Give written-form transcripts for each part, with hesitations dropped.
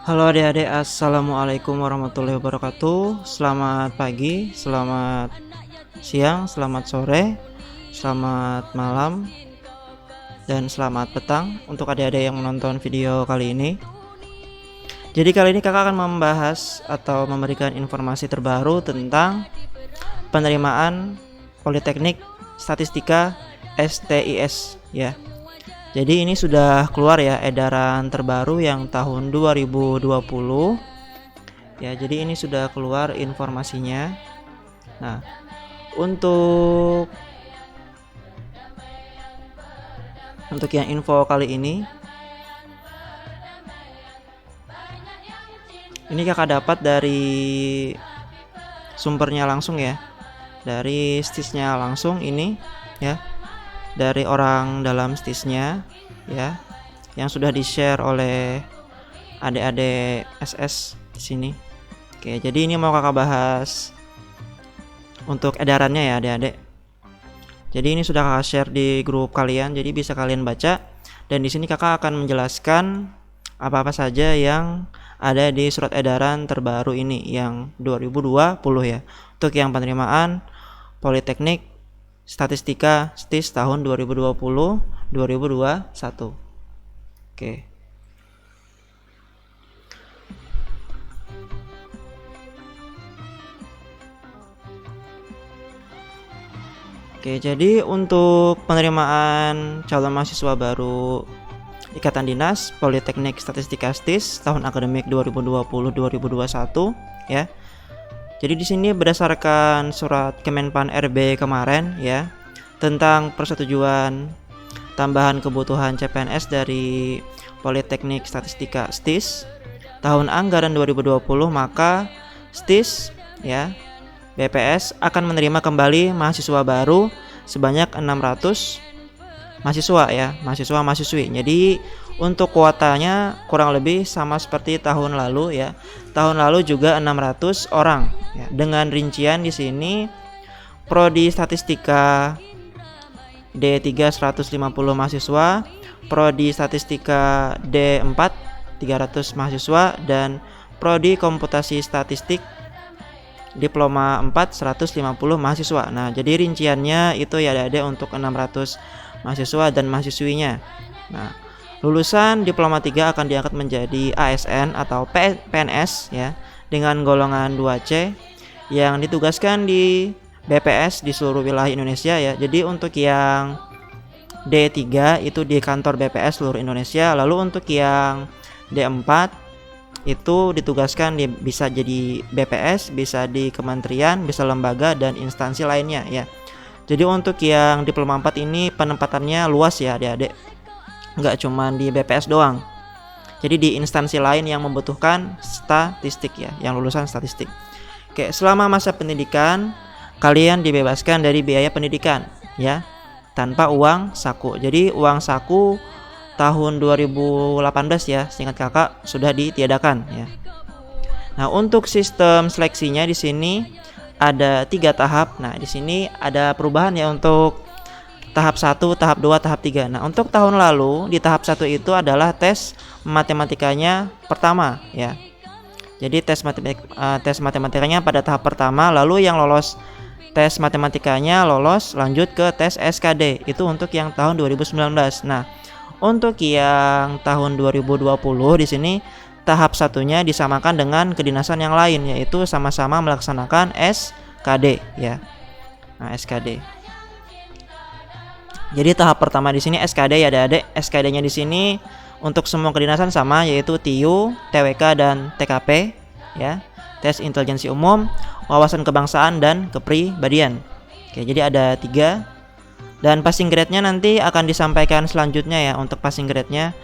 Halo adik-adik, assalamualaikum warahmatullahi wabarakatuh. Selamat pagi, selamat siang, selamat sore, selamat malam, dan selamat petang untuk adik-adik yang menonton video kali ini. Jadi kali ini kakak akan membahas atau memberikan informasi terbaru tentang penerimaan Politeknik Statistika STIS ya. Jadi ini sudah keluar ya edaran terbaru yang tahun 2020. Ya, jadi ini sudah keluar informasinya. Nah, untuk yang info kali ini kakak dapat dari sumbernya langsung ya. Dari STIS-nya langsung ini ya. Dari orang dalam STIS-nya ya, yang sudah di-share oleh adik-adik SS di sini. Oke, jadi ini mau kakak bahas untuk edarannya ya adik-adik. Jadi ini sudah kakak share di grup kalian, jadi bisa kalian baca. Dan di sini kakak akan menjelaskan apa-apa saja yang ada di surat edaran terbaru ini yang 2020 ya. Untuk yang penerimaan Politeknik Statistika STIS tahun 2020-2021. Oke. Oke, jadi untuk penerimaan calon mahasiswa baru Ikatan Dinas Politeknik Statistika STIS tahun akademik 2020-2021 ya. Jadi di sini berdasarkan surat Kemenpan RB kemarin ya tentang persetujuan tambahan kebutuhan CPNS dari Politeknik Statistika STIS tahun anggaran 2020, maka STIS ya BPS akan menerima kembali mahasiswa baru sebanyak 600 mahasiswa ya, mahasiswa-mahasiswi. Jadi untuk kuotanya kurang lebih sama seperti tahun lalu ya. Tahun lalu juga 600 orang ya. Dengan rincian di sini prodi statistika D3 150 mahasiswa, prodi statistika D4 300 mahasiswa, dan prodi komputasi statistik diploma 4 150 mahasiswa. Nah, jadi rinciannya itu ya ada untuk 600 mahasiswa dan mahasiswinya. Nah, lulusan diploma 3 akan diangkat menjadi ASN atau PNS ya dengan golongan 2C yang ditugaskan di BPS di seluruh wilayah Indonesia ya. Jadi untuk yang D3 itu di kantor BPS seluruh Indonesia, lalu untuk yang D4 itu ditugaskan bisa jadi BPS, bisa di kementerian, bisa lembaga dan instansi lainnya ya. Jadi untuk yang diploma 4 ini penempatannya luas ya adik-adik. Nggak cuma di BPS doang. Jadi di instansi lain yang membutuhkan statistik ya, yang lulusan statistik. Oke, selama masa pendidikan kalian dibebaskan dari biaya pendidikan ya, tanpa uang saku. Jadi uang saku tahun 2018 ya, seingat kakak sudah ditiadakan ya. Nah, untuk sistem seleksinya di sini ada 3 tahap. Nah, di sini ada perubahan ya untuk tahap 1, tahap 2, tahap 3. Nah, untuk tahun lalu di tahap 1 itu adalah tes matematikanya pertama ya. Jadi tes matematikanya pada tahap pertama, lalu yang lolos tes matematikanya lolos lanjut ke tes SKD. Itu untuk yang tahun 2019. Nah, untuk yang tahun 2020 di sini tahap satunya disamakan dengan kedinasan yang lain, yaitu sama-sama melaksanakan SKD ya. Nah, SKD. Jadi tahap pertama di sini SKD ya adik-adik. SKD-nya di sini untuk semua kedinasan sama, yaitu TIU, TWK dan TKP ya. Tes intelijensi umum, wawasan kebangsaan dan kepribadian. Oke, jadi ada 3. Dan passing grade-nya nanti akan disampaikan selanjutnya ya. Untuk passing grade-nya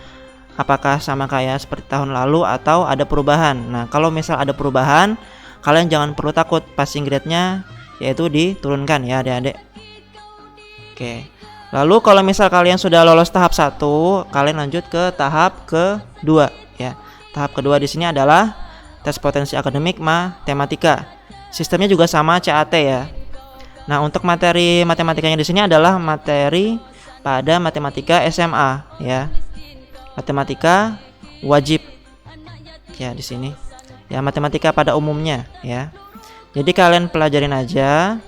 apakah sama kayak seperti tahun lalu atau ada perubahan. Nah, kalau misal ada perubahan, kalian jangan perlu takut, passing grade-nya yaitu diturunkan ya adik-adik. Oke. Lalu kalau misal kalian sudah lolos tahap 1, kalian lanjut ke tahap kedua ya. Tahap kedua di sini adalah tes potensi akademik matematika. Sistemnya juga sama CAT ya. Nah, untuk materi matematikanya di sini adalah materi pada matematika SMA ya. Matematika wajib ya di sini. Ya, matematika pada umumnya ya. Jadi kalian pelajarin aja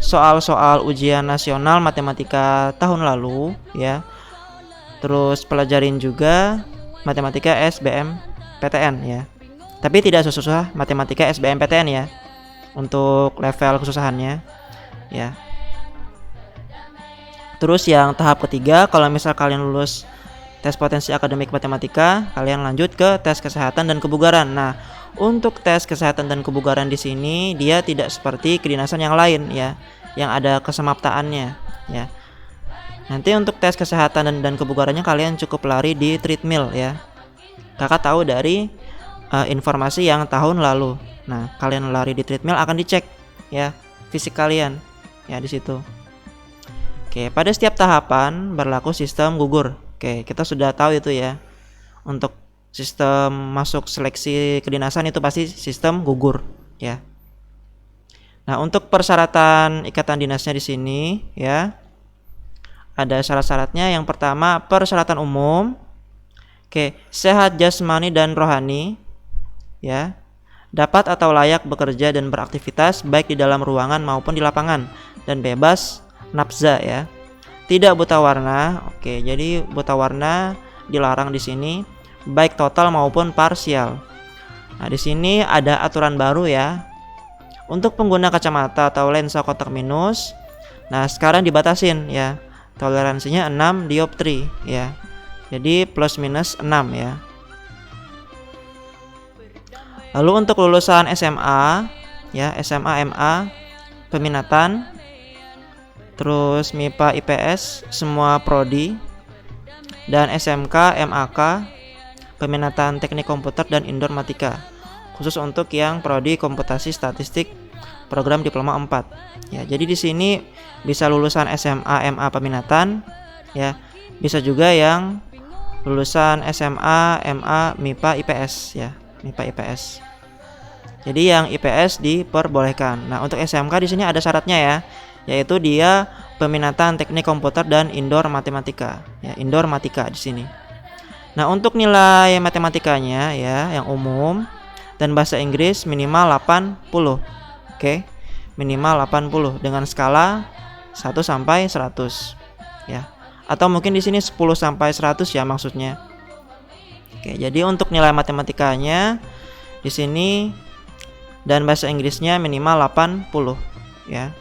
soal-soal ujian nasional matematika tahun lalu ya. Terus pelajarin juga matematika SBMPTN ya. Tapi tidak susah matematika SBMPTN ya. Untuk level kesusahannya ya. Terus yang tahap ketiga, kalau misal kalian lulus tes potensi akademik matematika, kalian lanjut ke tes kesehatan dan kebugaran. Nah, untuk tes kesehatan dan kebugaran di sini dia tidak seperti kedinasan yang lain ya, yang ada kesemaptaannya ya. Nanti untuk tes kesehatan dan kebugarannya kalian cukup lari di treadmill ya. Kakak tahu dari informasi yang tahun lalu. Nah, kalian lari di treadmill akan dicek ya fisik kalian ya di situ. Oke, pada setiap tahapan berlaku sistem gugur. Oke, kita sudah tahu itu ya. Untuk sistem masuk seleksi kedinasan itu pasti sistem gugur ya. Nah, untuk persyaratan ikatan dinasnya di sini ya. Ada syarat-syaratnya. Yang pertama, persyaratan umum. Oke, sehat jasmani dan rohani ya. Dapat atau layak bekerja dan beraktivitas baik di dalam ruangan maupun di lapangan dan bebas nafza ya. Tidak buta warna. Oke, jadi buta warna dilarang di sini baik total maupun parsial. Nah, di sini ada aturan baru ya. Untuk pengguna kacamata atau lensa kotak minus, nah sekarang dibatasin ya. Toleransinya 6 dioptri ya. Jadi plus minus 6 ya. Lalu untuk lulusan SMA ya, SMA MA peminatan, terus MIPA IPS semua prodi, dan SMK MAK peminatan teknik komputer dan informatika khusus untuk yang prodi komputasi statistik program diploma 4 ya. Jadi di sini bisa lulusan SMA MA peminatan ya, bisa juga yang lulusan SMA MA MIPA IPS ya, MIPA IPS. Jadi yang IPS diperbolehkan. Nah, untuk SMK di sini ada syaratnya ya, yaitu dia peminatan teknik komputer dan indoor matematika ya, indoor matika di sini. Nah, untuk nilai matematikanya ya yang umum dan bahasa Inggris minimal 80. Oke. Minimal 80 dengan skala 1 sampai 100 ya. Atau mungkin di sini 10 sampai 100 ya maksudnya. Oke, jadi untuk nilai matematikanya di sini dan bahasa Inggrisnya minimal 80 ya.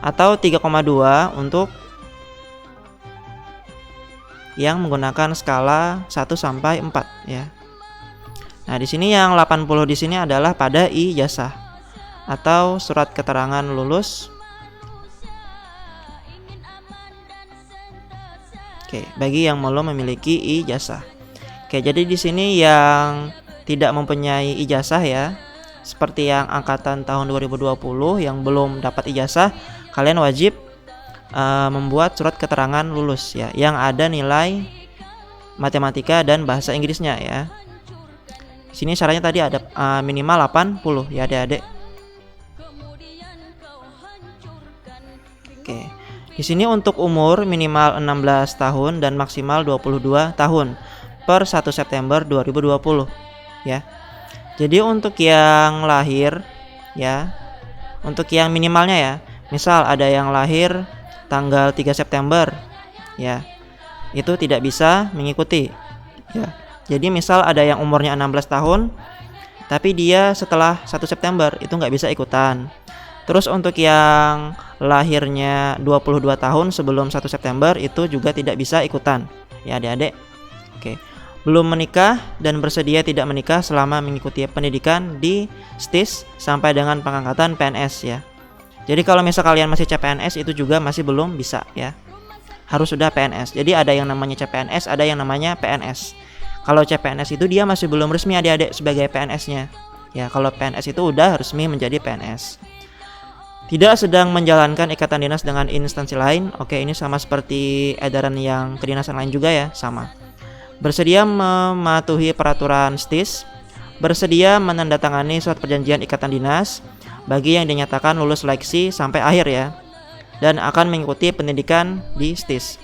Atau 3,2 untuk yang menggunakan skala 1 sampai 4 ya. Nah, di sini yang 80 di sini adalah pada ijazah atau surat keterangan lulus. Oke, bagi yang belum memiliki ijazah. Oke, jadi di sini yang tidak mempunyai ijazah ya, seperti yang angkatan tahun 2020 yang belum dapat ijazah, kalian wajib membuat surat keterangan lulus ya, yang ada nilai matematika dan bahasa Inggrisnya ya. Di sini syaratnya tadi ada minimal 80 ya adik-adik. Oke. Di sini untuk umur minimal 16 tahun dan maksimal 22 tahun per 1 September 2020 ya. Jadi untuk yang lahir ya, untuk yang minimalnya ya, misal ada yang lahir tanggal 3 September ya, itu tidak bisa mengikuti ya. Jadi misal ada yang umurnya 16 tahun tapi dia setelah 1 September itu nggak bisa ikutan. Terus untuk yang lahirnya 22 tahun sebelum 1 September itu juga tidak bisa ikutan ya adik-adik. Oke. Belum menikah dan bersedia tidak menikah selama mengikuti pendidikan di STIS sampai dengan pengangkatan PNS ya. Jadi kalau misal kalian masih CPNS itu juga masih belum bisa ya. Harus sudah PNS. Jadi ada yang namanya CPNS, ada yang namanya PNS. Kalau CPNS itu dia masih belum resmi adik-adik sebagai PNS-nya. Ya, kalau PNS itu udah resmi menjadi PNS. Tidak sedang menjalankan ikatan dinas dengan instansi lain. Oke, ini sama seperti edaran yang kedinasan lain juga ya, sama. Bersedia mematuhi peraturan STIS, bersedia menandatangani surat perjanjian ikatan dinas bagi yang dinyatakan lulus seleksi sampai akhir ya, dan akan mengikuti pendidikan di STIS.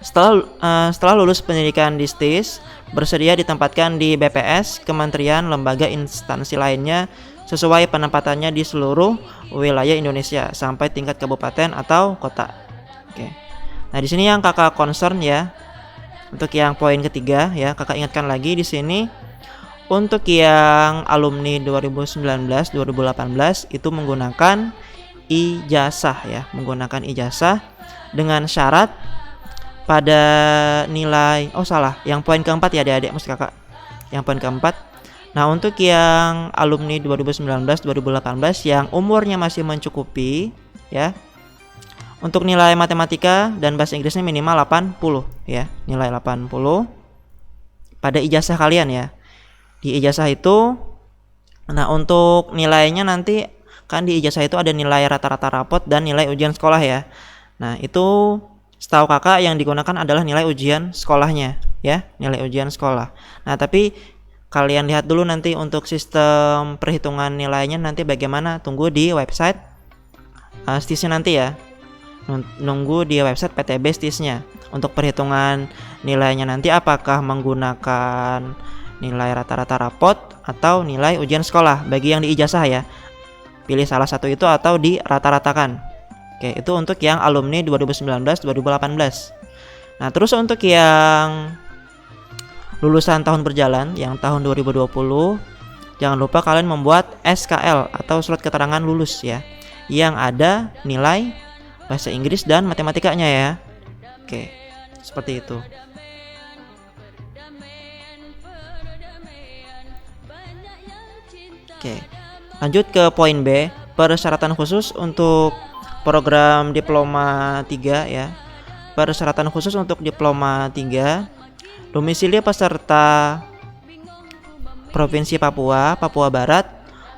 Setelah lulus pendidikan di STIS, bersedia ditempatkan di BPS, kementerian, lembaga, instansi lainnya sesuai penempatannya di seluruh wilayah Indonesia sampai tingkat kabupaten atau kota. Oke. Nah, di sini yang Kakak concern ya. Untuk yang poin ketiga ya, Kakak ingatkan lagi di sini untuk yang alumni 2019-2018 itu menggunakan ijazah ya, menggunakan ijazah dengan syarat pada nilai yang poin keempat ya adik-adik maksud Kakak. Yang poin keempat. Nah, untuk yang alumni 2019-2018 yang umurnya masih mencukupi ya. Untuk nilai matematika dan bahasa Inggrisnya minimal 80 ya, nilai 80 pada ijazah kalian ya. Di ijazah itu, nah untuk nilainya nanti kan di ijazah itu ada nilai rata-rata rapot dan nilai ujian sekolah ya. Nah, itu setahu Kakak yang digunakan adalah nilai ujian sekolahnya ya, nilai ujian sekolah. Nah, tapi kalian lihat dulu nanti untuk sistem perhitungan nilainya nanti bagaimana, tunggu di website STIS-nya nanti ya. Nunggu di website PTB STIS-nya. Untuk perhitungan nilainya nanti apakah menggunakan nilai rata-rata rapot atau nilai ujian sekolah bagi yang di ijazah ya. Pilih salah satu itu atau di rata-ratakan. Oke, itu untuk yang alumni 2019-2018. Nah, terus untuk yang lulusan tahun berjalan yang tahun 2020, jangan lupa kalian membuat SKL atau surat keterangan lulus ya, yang ada nilai bahasa Inggris dan matematikanya ya. Oke, seperti itu. Oke, lanjut ke poin B, persyaratan khusus untuk program diploma 3 ya. Persyaratan khusus untuk diploma 3, domisili peserta Provinsi Papua, Papua Barat,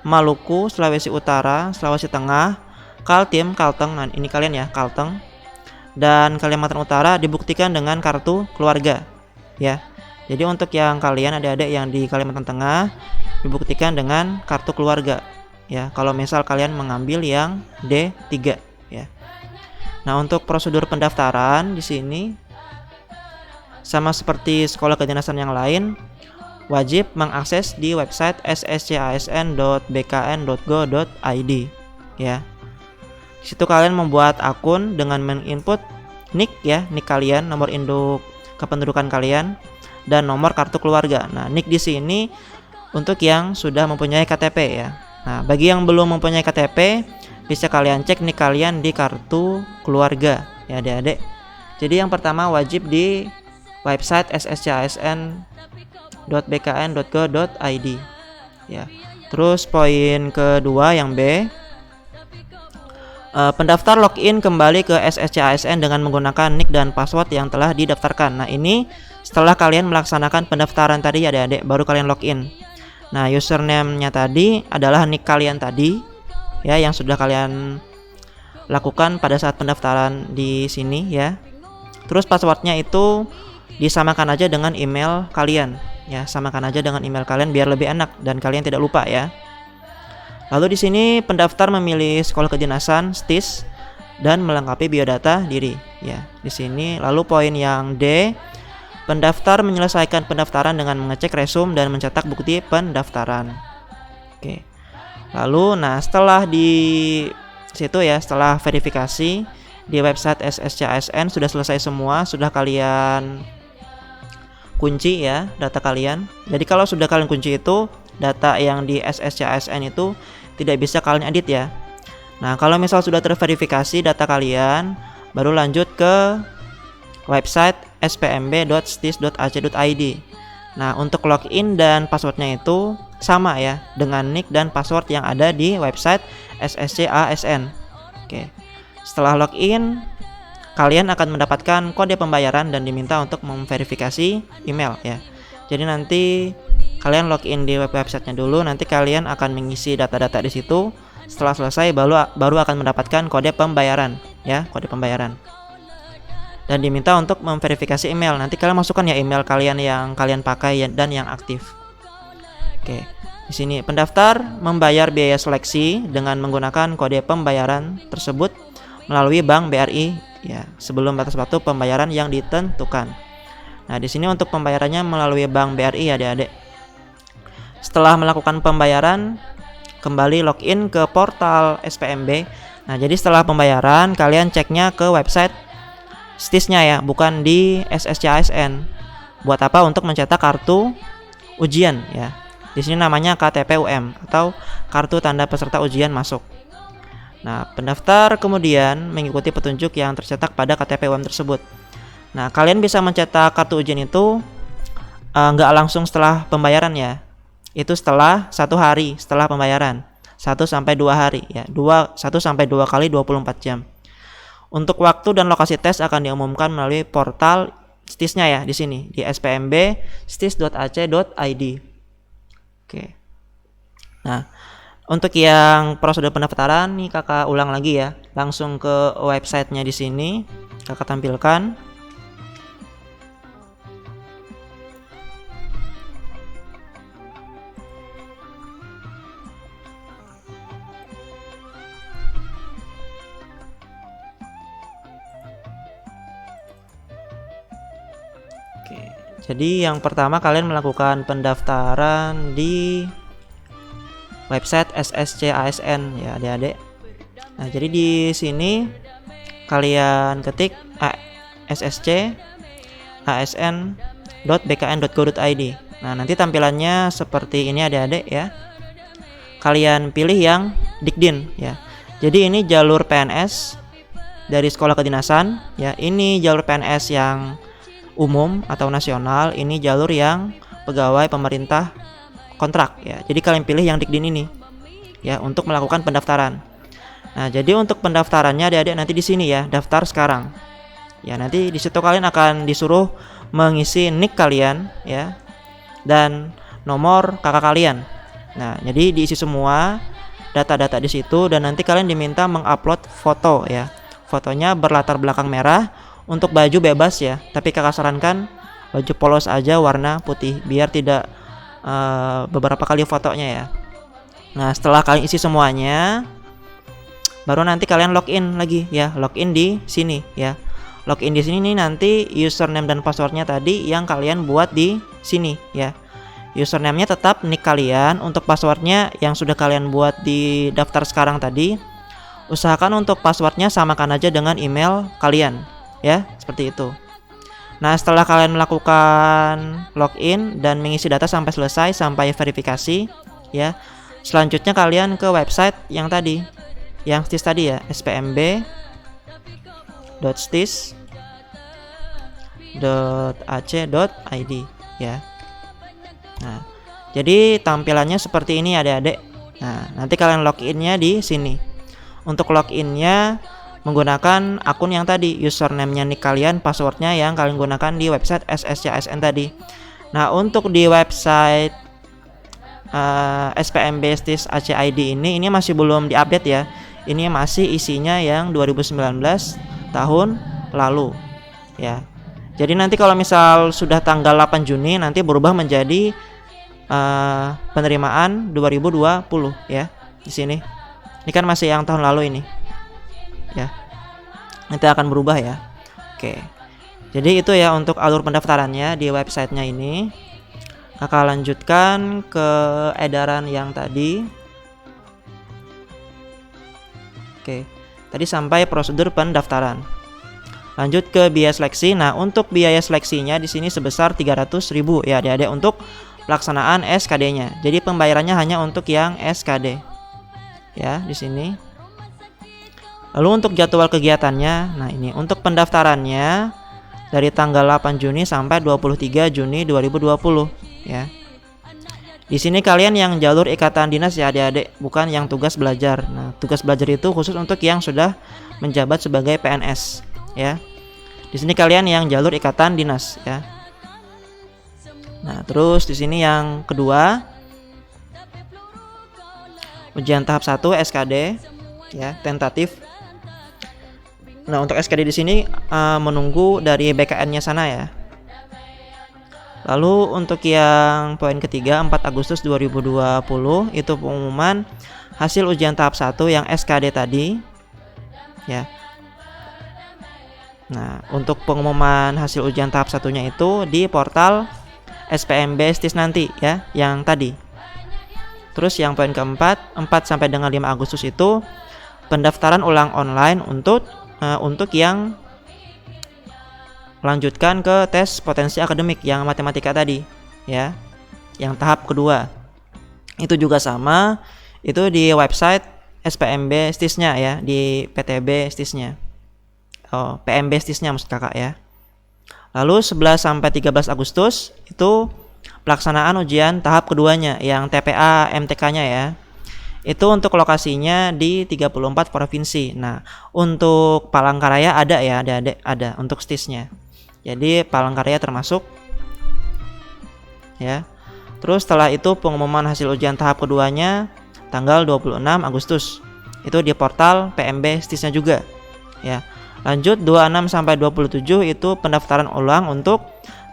Maluku, Sulawesi Utara, Sulawesi Tengah, Kaltim, Kalteng, nah ini kalian ya, Kalteng, dan Kalimantan Utara dibuktikan dengan kartu keluarga ya. Jadi untuk yang kalian adik-adik yang di Kalimantan Tengah dibuktikan dengan kartu keluarga ya, kalau misal kalian mengambil yang D3 ya. Nah, untuk prosedur pendaftaran di sini sama seperti sekolah kedinasan yang lain, wajib mengakses di website sscasn.bkn.go.id ya. Di situ kalian membuat akun dengan menginput NIK ya, NIK kalian, nomor induk kependudukan kalian, dan nomor kartu keluarga. Nah, NIK di sini untuk yang sudah mempunyai KTP ya. Nah, bagi yang belum mempunyai KTP, bisa kalian cek NIK kalian di kartu keluarga ya adik-adik. Jadi yang pertama wajib di website sscasn.bkn.go.id ya. Terus poin kedua yang B, pendaftar login kembali ke SSCASN dengan menggunakan nick dan password yang telah didaftarkan. Nah, ini setelah kalian melaksanakan pendaftaran tadi ya adik-adik, baru kalian login. Nah, username-nya tadi adalah nick kalian tadi ya, yang sudah kalian lakukan pada saat pendaftaran di sini ya. Terus passwordnya itu disamakan aja dengan email kalian ya, samakan aja dengan email kalian biar lebih enak dan kalian tidak lupa ya. Lalu di sini pendaftar memilih sekolah kedinasan STIS dan melengkapi biodata diri ya. Di sini lalu poin yang D, pendaftar menyelesaikan pendaftaran dengan mengecek resume dan mencetak bukti pendaftaran. Oke. Lalu nah setelah di situ ya, setelah verifikasi di website SSCASN sudah selesai semua, sudah kalian kunci ya data kalian. Jadi kalau sudah kalian kunci itu, data yang di SSCASN itu tidak bisa kalian edit ya. Nah, kalau misal sudah terverifikasi data kalian, baru lanjut ke website spmb.stis.ac.id. Nah, untuk login dan passwordnya itu sama ya dengan nick dan password yang ada di website SSCASN. Oke. Setelah login, kalian akan mendapatkan kode pembayaran dan diminta untuk memverifikasi email ya. Jadi nanti kalian login di websitenya dulu, nanti kalian akan mengisi data-data di situ. Setelah selesai baru akan mendapatkan kode pembayaran ya, kode pembayaran. Dan diminta untuk memverifikasi email. Nanti kalian masukkan ya email kalian yang kalian pakai dan yang aktif. Oke. Di sini pendaftar membayar biaya seleksi dengan menggunakan kode pembayaran tersebut melalui Bank BRI ya, sebelum batas waktu pembayaran yang ditentukan. Nah, di sini untuk pembayarannya melalui Bank BRI ya adik-adik. Setelah melakukan pembayaran, kembali login ke portal SPMB. Nah, jadi setelah pembayaran kalian ceknya ke website STIS-nya ya, bukan di SSC-ASN. Buat apa? Untuk mencetak kartu ujian ya. Di sini namanya KTP UM atau kartu tanda peserta ujian masuk. Nah, pendaftar kemudian mengikuti petunjuk yang tercetak pada KTP UM tersebut. Nah, kalian bisa mencetak kartu ujian itu nggak langsung setelah pembayaran ya. Itu setelah 1 hari setelah pembayaran. 1-2 hari ya. 1-2 kali 24 jam. Untuk waktu dan lokasi tes akan diumumkan melalui portal STIS-nya ya di sini di spmb.stis.ac.id. Oke. Nah, untuk yang prosedur pendaftaran nih kakak ulang lagi ya. Langsung ke websitenya di sini kakak tampilkan. Oke. Jadi yang pertama kalian melakukan pendaftaran di website SSC-ASN ya adik-adik. Nah, jadi di sini kalian ketik ssc-asn.bkn.go.id. Nah, nanti tampilannya seperti ini adik-adik ya. Kalian pilih yang Dikdin ya. Jadi ini jalur PNS dari sekolah kedinasan ya. Ini jalur PNS yang umum atau nasional, ini jalur yang pegawai pemerintah kontrak ya. Jadi kalian pilih yang Dikdin ini ya untuk melakukan pendaftaran. Nah, jadi untuk pendaftarannya adik-adik nanti di sini ya, daftar sekarang. Ya, nanti di situ kalian akan disuruh mengisi nick kalian ya dan nomor kakak kalian. Nah, jadi diisi semua data-data di situ dan nanti kalian diminta mengupload foto ya. Fotonya berlatar belakang merah, untuk baju bebas ya, tapi kakak sarankan baju polos aja warna putih biar tidak beberapa kali fotonya ya. Nah, setelah kalian isi semuanya, baru nanti kalian login lagi ya, login di sini ya. Login di sini nih nanti username dan passwordnya tadi yang kalian buat di sini ya. Username-nya tetap nick kalian, untuk passwordnya yang sudah kalian buat di daftar sekarang tadi, usahakan untuk passwordnya samakan aja dengan email kalian ya, seperti itu. Nah, setelah kalian melakukan login dan mengisi data sampai selesai, sampai verifikasi ya, selanjutnya kalian ke website yang tadi, yang STIS tadi ya, spmb.stis.ac.id ya. Nah, jadi tampilannya seperti ini adik-adik. Nah, nanti kalian loginnya di sini. Untuk loginnya menggunakan akun yang tadi, username-nya nick kalian, passwordnya yang kalian gunakan di website SSC-ASN tadi. Nah, untuk di website SPMB STIS AC.id ini masih belum diupdate ya. Ini masih isinya yang 2019 tahun lalu ya. Jadi nanti kalau misal sudah tanggal 8 Juni nanti berubah menjadi penerimaan 2020 ya di sini. Ini kan masih yang tahun lalu ini. Ya, nanti akan berubah ya. Oke, jadi itu ya untuk alur pendaftarannya di websitenya ini. Kakak lanjutkan ke edaran yang tadi. Oke, tadi sampai prosedur pendaftaran. Lanjut ke biaya seleksi. Nah, untuk biaya seleksinya di sini sebesar 300.000 ya adik-adik untuk pelaksanaan SKD-nya. Jadi pembayarannya hanya untuk yang SKD. Ya, di sini. Lalu untuk jadwal kegiatannya, nah ini untuk pendaftarannya dari tanggal 8 Juni sampai 23 Juni 2020 ya. Di sini kalian yang jalur ikatan dinas ya adik-adik, bukan yang tugas belajar. Nah, tugas belajar itu khusus untuk yang sudah menjabat sebagai PNS ya. Di sini kalian yang jalur ikatan dinas ya. Nah, terus di sini yang kedua, ujian tahap 1 SKD ya, tentatif. Nah, untuk SKD di sini menunggu dari BKN-nya sana ya. Lalu untuk yang poin ketiga 4 Agustus 2020 itu pengumuman hasil ujian tahap 1 yang SKD tadi ya. Nah, untuk pengumuman hasil ujian tahap satunya itu di portal SPMB STIS nanti ya, yang tadi. Terus yang poin keempat, 4 sampai dengan 5 Agustus itu pendaftaran ulang online untuk yang melanjutkan ke tes potensi akademik yang matematika tadi ya, yang tahap kedua. Itu juga sama, itu di website SPMB STIS-nya ya, di PTB STIS-nya. PMB STIS-nya maksud kakak ya. Lalu 11 sampai 13 Agustus itu pelaksanaan ujian tahap keduanya yang TPA MTK-nya ya. Itu untuk lokasinya di 34 provinsi. Nah, untuk Palangkaraya ada ya, ada untuk STIS-nya. Jadi Palangkaraya termasuk ya. Terus setelah itu pengumuman hasil ujian tahap keduanya tanggal 26 Agustus. Itu di portal PMB STIS-nya juga ya. Lanjut 26 sampai 27 itu pendaftaran ulang untuk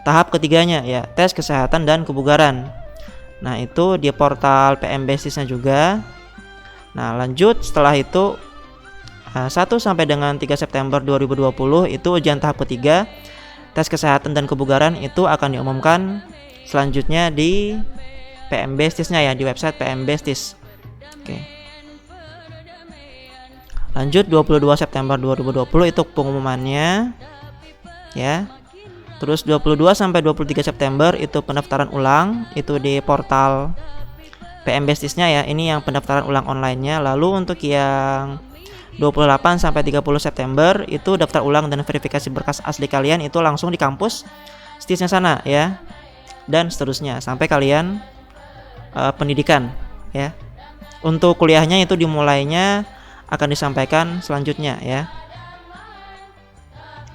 tahap ketiganya ya, tes kesehatan dan kebugaran. Nah, itu di portal PMB STIS-nya juga. Nah, lanjut setelah itu 1 sampai dengan 3 September 2020 itu ujian tahap ketiga, tes kesehatan dan kebugaran itu akan diumumkan selanjutnya di PMB STIS-nya ya, di website PMB STIS. Oke. Lanjut 22 September 2020 itu pengumumannya ya. Terus 22 sampai 23 September itu pendaftaran ulang itu di portal PMB STIS-nya ya. Ini yang pendaftaran ulang online-nya. Lalu untuk yang 28 sampai 30 September itu daftar ulang dan verifikasi berkas asli kalian itu langsung di kampus STIS-nya sana ya. Dan seterusnya sampai kalian pendidikan ya. Untuk kuliahnya itu dimulainya akan disampaikan selanjutnya ya.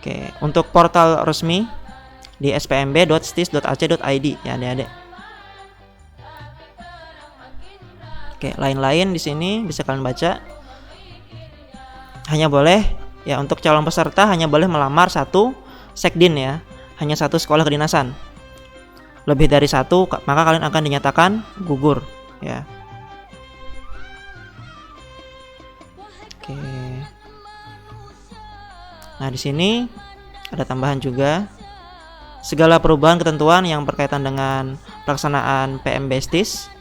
Oke, untuk portal resmi di spmb.stis.ac.id ya adik-adik. Oke, lain-lain di sini bisa kalian baca. Hanya boleh ya, untuk calon peserta hanya boleh melamar satu sekdin ya, hanya satu sekolah kedinasan. Lebih dari satu maka kalian akan dinyatakan gugur ya. Oke. Nah, di sini ada tambahan juga. Segala perubahan ketentuan yang berkaitan dengan pelaksanaan PMB STIS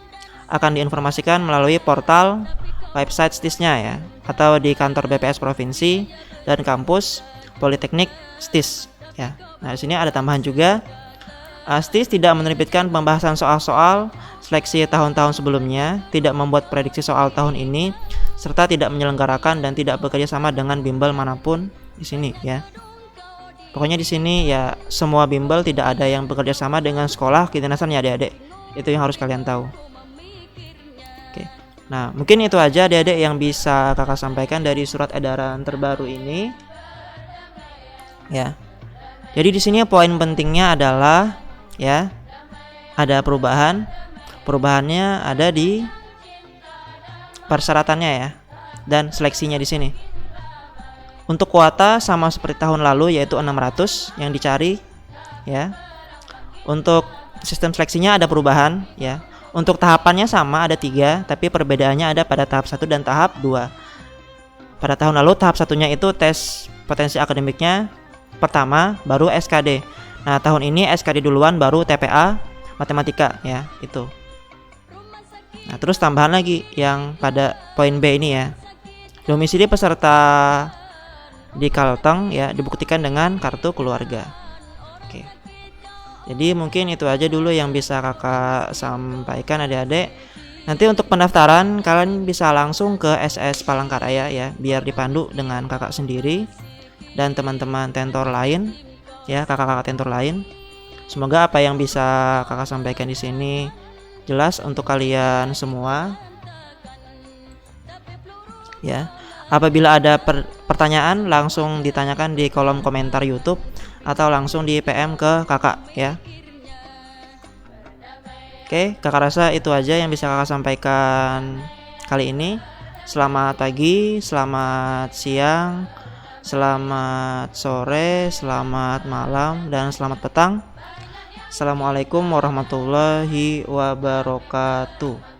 akan diinformasikan melalui portal website STIS-nya ya, atau di kantor BPS provinsi dan kampus Politeknik STIS ya. Nah, di sini ada tambahan juga. STIS tidak menerbitkan pembahasan soal-soal seleksi tahun-tahun sebelumnya, tidak membuat prediksi soal tahun ini, serta tidak menyelenggarakan dan tidak bekerja sama dengan bimbel manapun di sini ya. Pokoknya di sini ya semua bimbel tidak ada yang bekerja sama dengan sekolah kedinasan ya adik-adik. Itu yang harus kalian tahu. Oke. Nah, mungkin itu aja adik-adik yang bisa kakak sampaikan dari surat edaran terbaru ini. Ya. Jadi di sini poin pentingnya adalah ya, ada perubahan. Perubahannya ada di persyaratannya ya, dan seleksinya di sini. Untuk kuota sama seperti tahun lalu yaitu 600 yang dicari ya. Untuk sistem seleksinya ada perubahan ya. Untuk tahapannya sama, ada 3, tapi perbedaannya ada pada tahap 1 dan tahap 2. Pada tahun lalu tahap satunya itu tes potensi akademiknya pertama, baru SKD. Nah, tahun ini SKD duluan baru TPA matematika ya, itu. Nah, terus tambahan lagi yang pada poin B ini ya. Domisili peserta di Kalteng ya dibuktikan dengan kartu keluarga. Oke. Jadi mungkin itu aja dulu yang bisa kakak sampaikan adik-adik. Nanti untuk pendaftaran kalian bisa langsung ke SS Palangkaraya ya, biar dipandu dengan kakak sendiri dan teman-teman tentor lain ya, kakak-kakak tentor lain. Semoga apa yang bisa kakak sampaikan di sini jelas untuk kalian semua ya. Apabila ada pertanyaan langsung ditanyakan di kolom komentar YouTube atau langsung di PM ke kakak ya. Oke, kakak rasa itu aja yang bisa kakak sampaikan kali ini. Selamat pagi, selamat siang, selamat sore, selamat malam, dan selamat petang. Assalamualaikum warahmatullahi wabarakatuh.